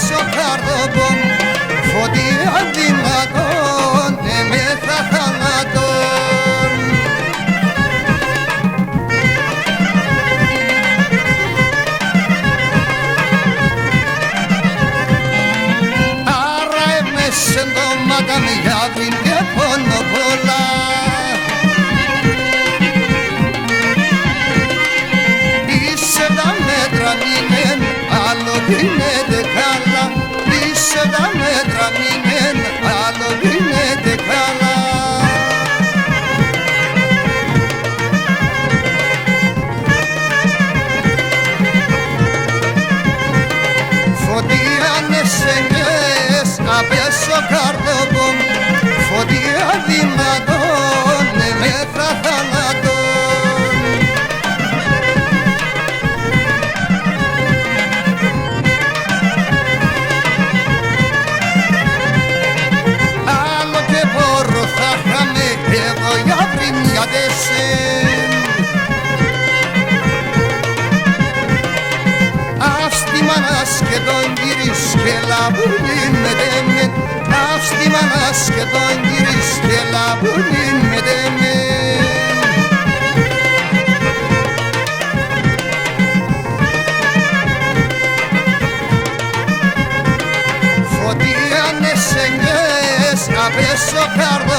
πέσω καρδόμπο, φωτιά δυνατόν, εμέθα θανατόν. Άρα εμέσαι ντόματα για την και πόνο πολλά. Είσαι τα μέτρα μείνεν, άλλο γίνεται καλά. Είσαι τα μέτρα μείνεν, άλλο γίνεται καλά. Φωτιά νεσενιές, απέσω καρδόμπο, φωτιά δυνατόν, εμέθα θανατόν. Άλλο και πόρο θα είχαμε εδώ για βρυμιάδες. Αυτή μανάς και τον γυρίς και λαμπούλιν με τέμεν. Αυτή μανάς και τον γυρίς και λαμπούλιν με τέμεν. Φωτιά νεσενιές, απέσω καρδό